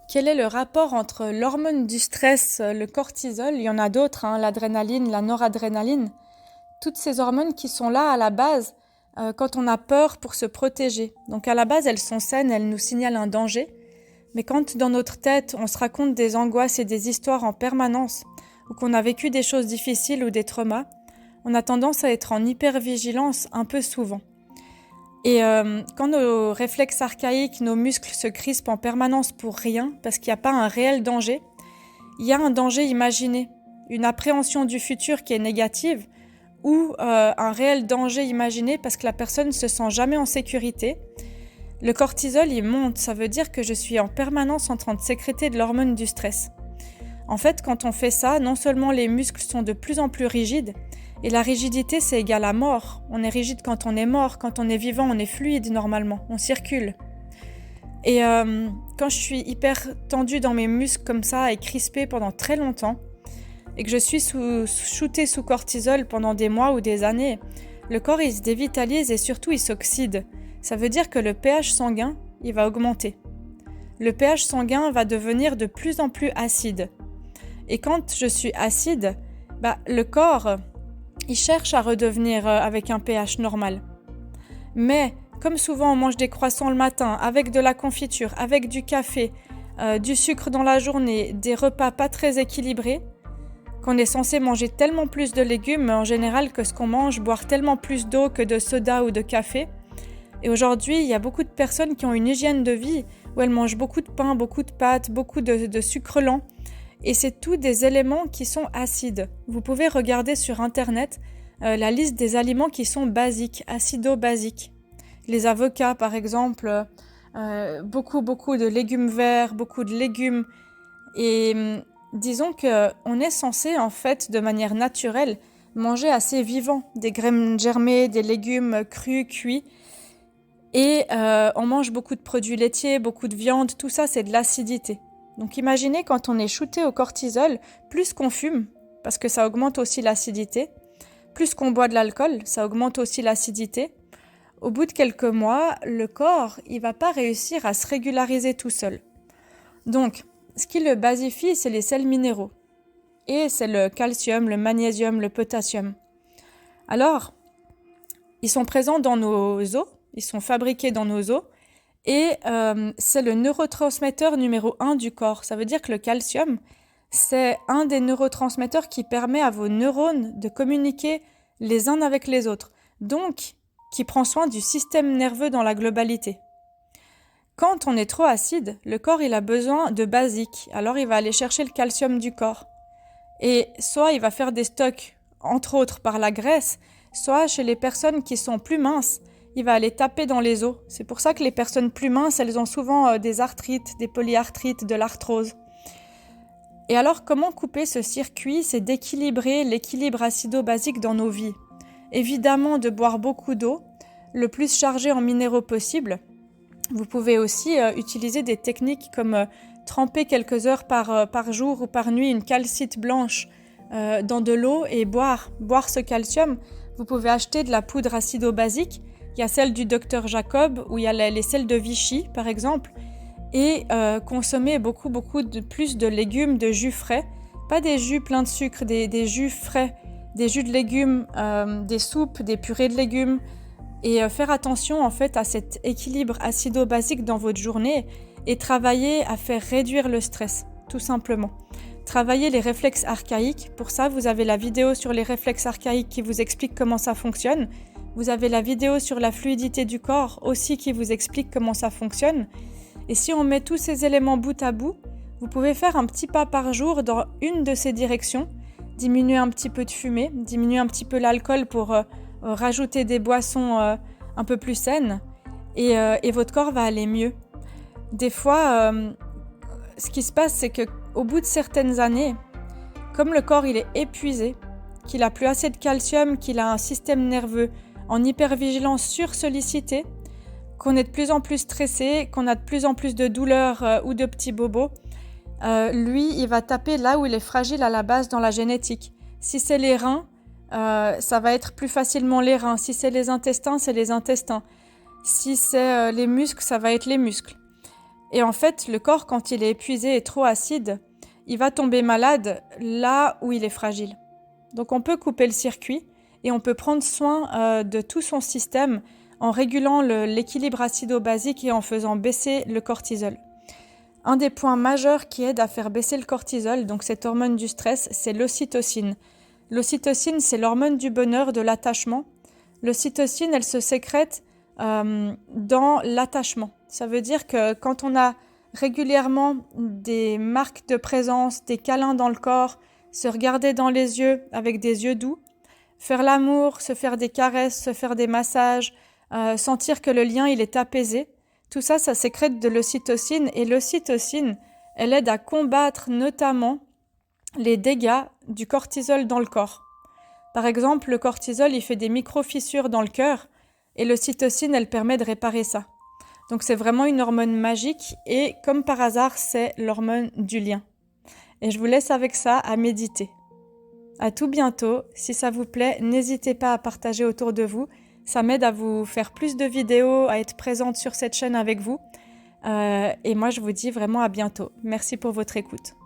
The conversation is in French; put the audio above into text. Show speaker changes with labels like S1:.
S1: Quel est le rapport entre l'hormone du stress, le cortisol, il y en a d'autres, l'adrénaline, la noradrénaline, toutes ces hormones qui sont là à la base quand on a peur pour se protéger. Donc à la base, elles sont saines, elles nous signalent un danger. Mais quand dans notre tête, on se raconte des angoisses et des histoires en permanence, ou qu'on a vécu des choses difficiles ou des traumas, on a tendance à être en hypervigilance un peu souvent. Et quand nos réflexes archaïques, nos muscles se crispent en permanence pour rien, parce qu'il n'y a pas un réel danger, il y a un danger imaginé, une appréhension du futur qui est négative, ou un réel danger imaginé parce que la personne ne se sent jamais en sécurité. Le cortisol, il monte, ça veut dire que je suis en permanence en train de sécréter de l'hormone du stress. En fait, quand on fait ça, non seulement les muscles sont de plus en plus rigides, et la rigidité, c'est égal à mort. On est rigide quand on est mort, quand on est vivant, on est fluide normalement, on circule. Et quand je suis hyper tendue dans mes muscles comme ça et crispée pendant très longtemps, et que je suis shootée sous cortisol pendant des mois ou des années, le corps il se dévitalise et surtout il s'oxyde. Ça veut dire que le pH sanguin, il va augmenter. Le pH sanguin va devenir de plus en plus acide. Et quand je suis acide, le corps, il cherche à redevenir avec un pH normal. Mais, comme souvent on mange des croissants le matin, avec de la confiture, avec du café, du sucre dans la journée, des repas pas très équilibrés, qu'on est censé manger tellement plus de légumes en général que ce qu'on mange, boire tellement plus d'eau que de soda ou de café. Et aujourd'hui, il y a beaucoup de personnes qui ont une hygiène de vie où elles mangent beaucoup de pain, beaucoup de pâtes, beaucoup de sucre lent. Et c'est tous des éléments qui sont acides. Vous pouvez regarder sur Internet la liste des aliments qui sont basiques, acido-basiques. Les avocats, par exemple, beaucoup de légumes verts, beaucoup de légumes. Et disons qu'on est censé, en fait, de manière naturelle, manger assez vivant. Des graines germées, des légumes crus, cuits. Et on mange beaucoup de produits laitiers, beaucoup de viande. Tout ça, c'est de l'acidité. Donc imaginez quand on est shooté au cortisol, plus qu'on fume, parce que ça augmente aussi l'acidité, plus qu'on boit de l'alcool, ça augmente aussi l'acidité. Au bout de quelques mois, le corps, il va pas réussir à se régulariser tout seul. Donc, ce qui le basifie, c'est les sels minéraux. Et c'est le calcium, le magnésium, le potassium. Alors, ils sont présents dans nos os, ils sont fabriqués dans nos os, et c'est le neurotransmetteur numéro 1 du corps. Ça veut dire que le calcium, c'est un des neurotransmetteurs qui permet à vos neurones de communiquer les uns avec les autres. Donc, qui prend soin du système nerveux dans la globalité. Quand on est trop acide, le corps il a besoin de basiques. Alors il va aller chercher le calcium du corps. Et soit il va faire des stocks, entre autres par la graisse, soit chez les personnes qui sont plus minces, il va aller taper dans les os. C'est pour ça que les personnes plus minces, elles ont souvent des arthrites, des polyarthrites, de l'arthrose. Et alors, comment couper ce circuit? C'est d'équilibrer l'équilibre acido-basique dans nos vies. Évidemment, de boire beaucoup d'eau, le plus chargé en minéraux possible. Vous pouvez aussi utiliser des techniques comme tremper quelques heures par jour ou par nuit une calcite blanche dans de l'eau et boire ce calcium. Vous pouvez acheter de la poudre acido-basique. Il y a celle du Dr Jacob, où il y a les sels de Vichy, par exemple, et consommer beaucoup plus de légumes, de jus frais. Pas des jus pleins de sucre, des jus frais, des jus de légumes, des soupes, des purées de légumes. Et faire attention en fait à cet équilibre acido-basique dans votre journée et travailler à faire réduire le stress, tout simplement. Travailler les réflexes archaïques. Pour ça, vous avez la vidéo sur les réflexes archaïques qui vous explique comment ça fonctionne. Vous avez la vidéo sur la fluidité du corps aussi qui vous explique comment ça fonctionne. Et si on met tous ces éléments bout à bout, vous pouvez faire un petit pas par jour dans une de ces directions. Diminuer un petit peu de fumée, diminuer un petit peu l'alcool pour rajouter des boissons un peu plus saines. Et votre corps va aller mieux. Des fois, ce qui se passe, c'est qu'au bout de certaines années, comme le corps il est épuisé, qu'il n'a plus assez de calcium, qu'il a un système nerveux en hypervigilance sursollicité, qu'on est de plus en plus stressé, qu'on a de plus en plus de douleurs ou de petits bobos, lui, il va taper là où il est fragile à la base dans la génétique. Si c'est les reins, ça va être plus facilement les reins. Si c'est les intestins, c'est les intestins. Si c'est les muscles, ça va être les muscles. Et en fait, le corps, quand il est épuisé et trop acide, il va tomber malade là où il est fragile. Donc on peut couper le circuit et on peut prendre soin de tout son système en régulant l'équilibre acido-basique et en faisant baisser le cortisol. Un des points majeurs qui aide à faire baisser le cortisol, donc cette hormone du stress, c'est l'ocytocine. L'ocytocine, c'est l'hormone du bonheur, de l'attachement. L'ocytocine, elle se sécrète dans l'attachement. Ça veut dire que quand on a régulièrement des marques de présence, des câlins dans le corps, se regarder dans les yeux avec des yeux doux, faire l'amour, se faire des caresses, se faire des massages, sentir que le lien il est apaisé, tout ça, ça sécrète de l'ocytocine et l'ocytocine, elle aide à combattre notamment les dégâts du cortisol dans le corps. Par exemple, le cortisol, il fait des micro-fissures dans le cœur et l'ocytocine, elle permet de réparer ça. Donc c'est vraiment une hormone magique et comme par hasard, c'est l'hormone du lien. Et je vous laisse avec ça à méditer. À tout bientôt. Si ça vous plaît, n'hésitez pas à partager autour de vous. Ça m'aide à vous faire plus de vidéos, à être présente sur cette chaîne avec vous. Et moi, je vous dis vraiment à bientôt. Merci pour votre écoute.